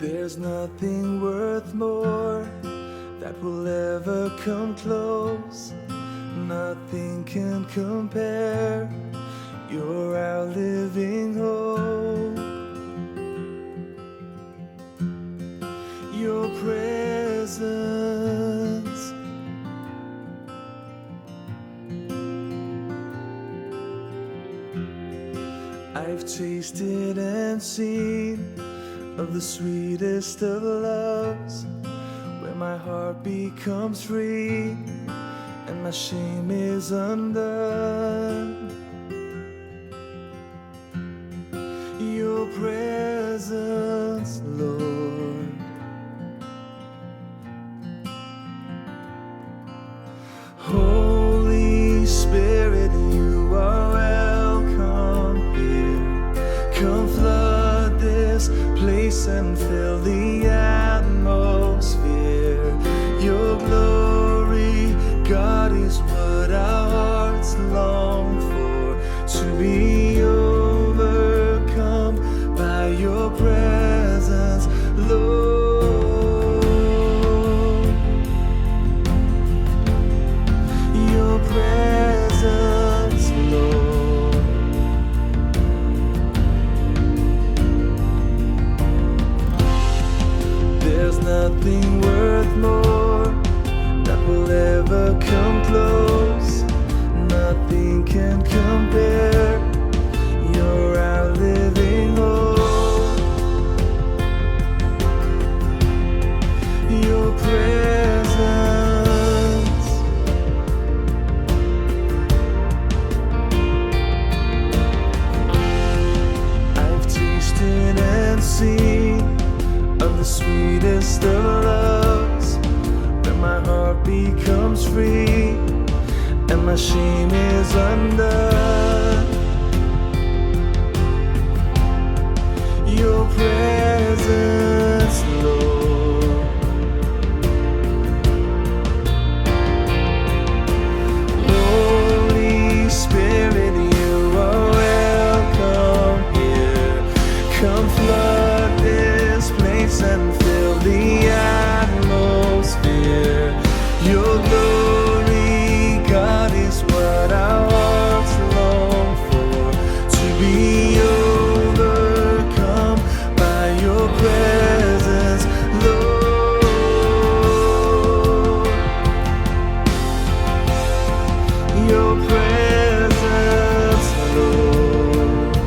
There's nothing worth more that will ever come close. Nothing can compare. You're our living hope. Your presence, I've tasted and seen of the sweetest of loves, where my heart becomes free and my shame is undone. Your presence, Lord. Holy Spirit, you are welcome here. Come flood this place and fill the atmosphere. Your glory, God, is what our hearts long for, to be overcome by your presence, Lord. Your presence, Lord. There's nothing worth more that will ever come close. Nothing can compare. You're our living hope. Your presence, I've tasted and seen of the sweetest of loves, where my heart becomes free and my shame is undone. Your presence, Lord. Holy Spirit, you are welcome here. Come flood this place and fill the atmosphere. Your glory, God, is what our hearts long for, to be overcome by your presence, Lord. Your presence, Lord.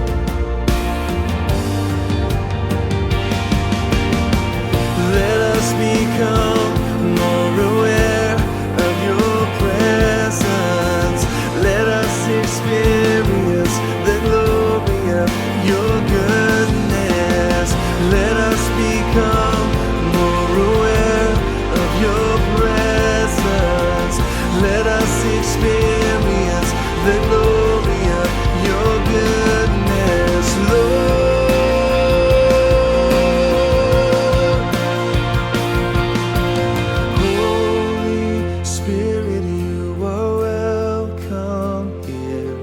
Let us become more aware of your presence. Let us experience the glory of your goodness. Let us become more aware of your presence. Let us experience the glory of your goodness, Lord. Holy Spirit, you are welcome here.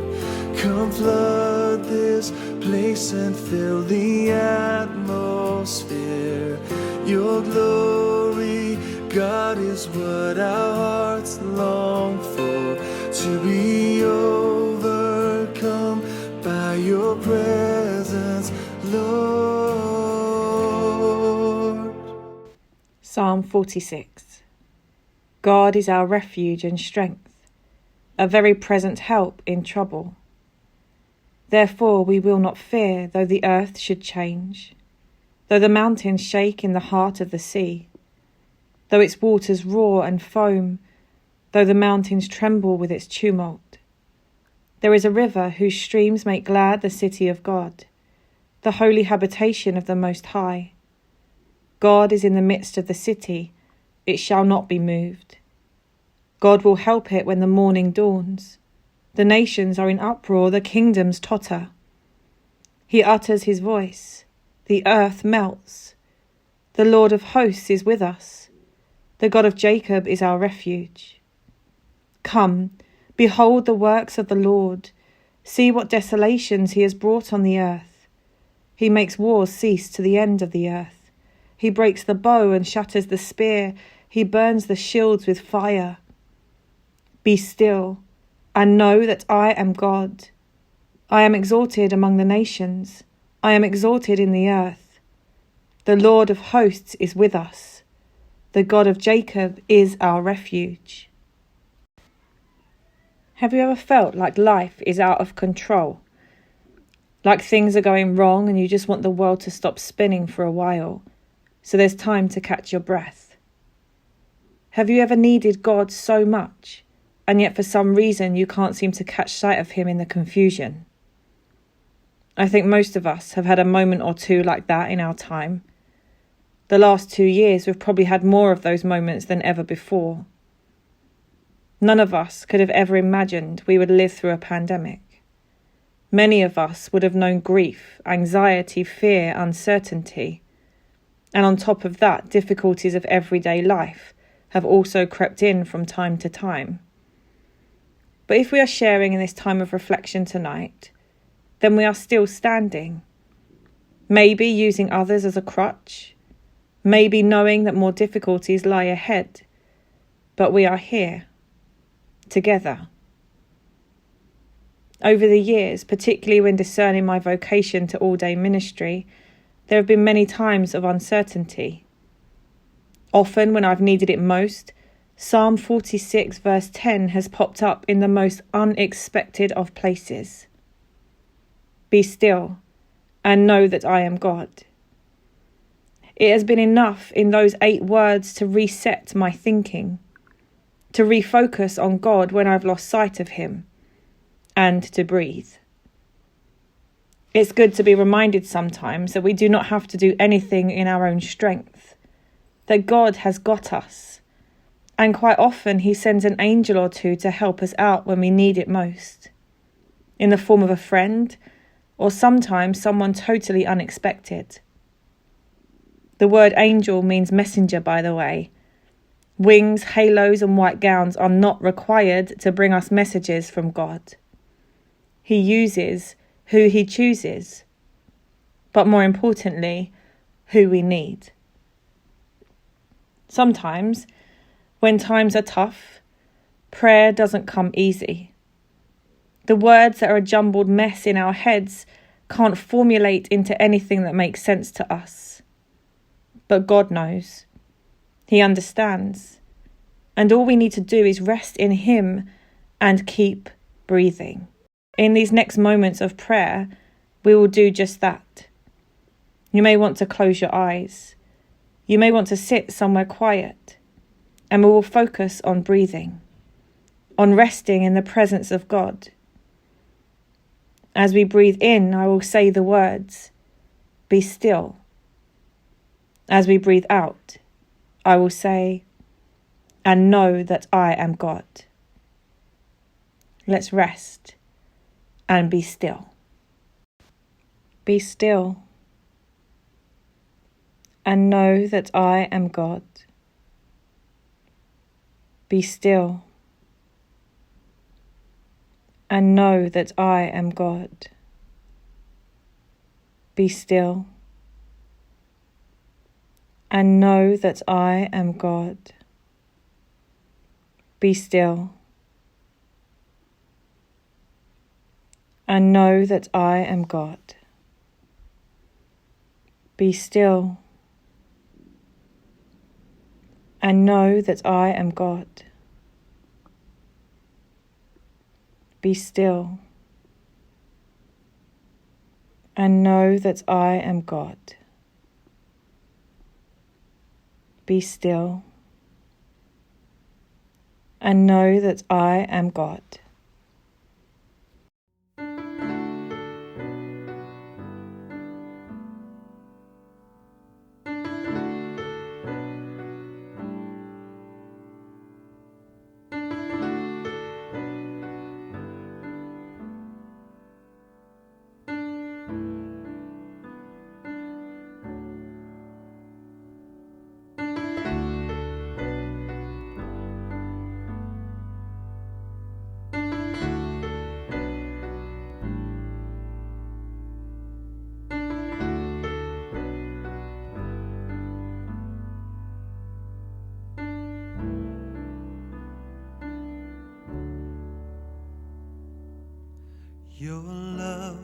Come flood this place and fill the atmosphere. Your glory, God, is what our hearts long for, to be overcome by your presence, Lord. Psalm 46. God is our refuge and strength, a very present help in trouble. Therefore we will not fear, though the earth should change, though the mountains shake in the heart of the sea, though its waters roar and foam, though the mountains tremble with its tumult. There is a river whose streams make glad the city of God, the holy habitation of the Most High. God is in the midst of the city, it shall not be moved. God will help it when the morning dawns. The nations are in uproar, the kingdoms totter. He utters his voice, the earth melts. The Lord of hosts is with us. The God of Jacob is our refuge. Come, behold the works of the Lord. See what desolations he has brought on the earth. He makes wars cease to the end of the earth. He breaks the bow and shatters the spear. He burns the shields with fire. Be still and know that I am God. I am exalted among the nations. I am exalted in the earth. The Lord of hosts is with us. The God of Jacob is our refuge. Have you ever felt like life is out of control? Like things are going wrong and you just want the world to stop spinning for a while, so there's time to catch your breath? Have you ever needed God so much, and yet for some reason you can't seem to catch sight of him in the confusion? I think most of us have had a moment or two like that in our time. The last 2 years we've probably had more of those moments than ever before. None of us could have ever imagined we would live through a pandemic. Many of us would have known grief, anxiety, fear, uncertainty. And on top of that, difficulties of everyday life have also crept in from time to time. But if we are sharing in this time of reflection tonight, then we are still standing. Maybe using others as a crutch. Maybe knowing that more difficulties lie ahead. But we are here, together. Over the years, particularly when discerning my vocation to all-day ministry, there have been many times of uncertainty. Often when I've needed it most, Psalm 46 verse 10 has popped up in the most unexpected of places. Be still and know that I am God. It has been enough in those 8 words to reset my thinking, to refocus on God when I've lost sight of him, and to breathe. It's good to be reminded sometimes that we do not have to do anything in our own strength, that God has got us, and quite often he sends an angel or two to help us out when we need it most, in the form of a friend, or sometimes someone totally unexpected. The word angel means messenger, by the way. Wings, halos, and white gowns are not required to bring us messages from God. He uses who he chooses, but more importantly, who we need. Sometimes, when times are tough, prayer doesn't come easy. The words that are a jumbled mess in our heads can't formulate into anything that makes sense to us. But God knows. He understands. And all we need to do is rest in him and keep breathing. In these next moments of prayer, we will do just that. You may want to close your eyes. You may want to sit somewhere quiet, and we will focus on breathing, on resting in the presence of God. As we breathe in, I will say the words, be still. As we breathe out, I will say, and know that I am God. Let's rest and be still. Be still and know that I am God. Be still and know that I am God. Be still and know that I am God. Be still and know that I am God. Be still and know that I am God. Be still and know that I am God. Be still and know that I am God. Your love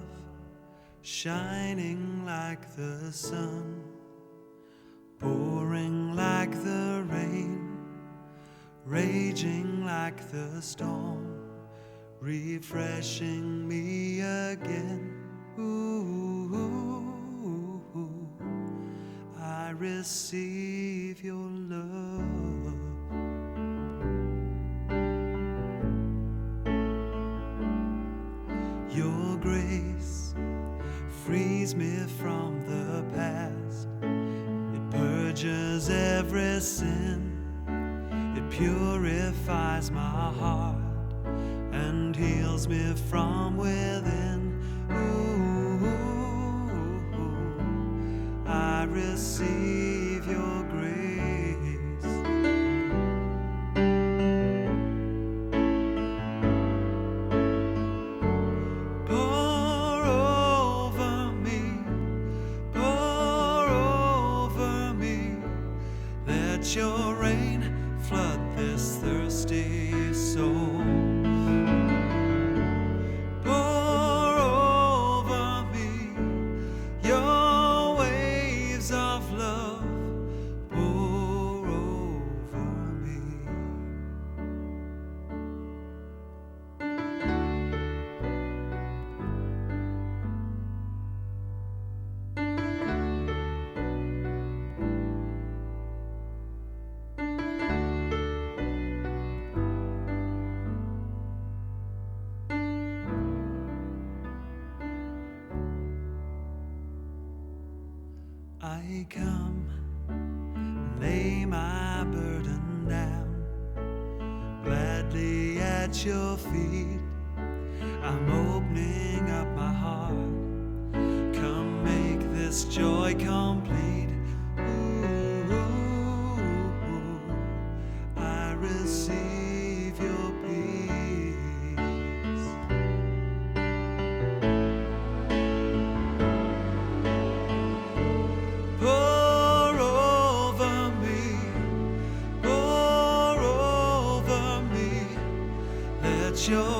shining like the sun, pouring like the rain, raging like the storm, refreshing me again. Ooh, I receive your love. Your grace frees me from the past. It purges every sin. It purifies my heart and heals me from within. Ooh, I receive your grace. Pour over me, pour over me. Let your rain flood this thirsty soul. Pour over me your waves of love. Pour over me. I come, lay my burden down, gladly at your feet. I'm opening up my heart. Come make this joy complete. Ooh, I receive your peace. Pour over me, pour over me. Let your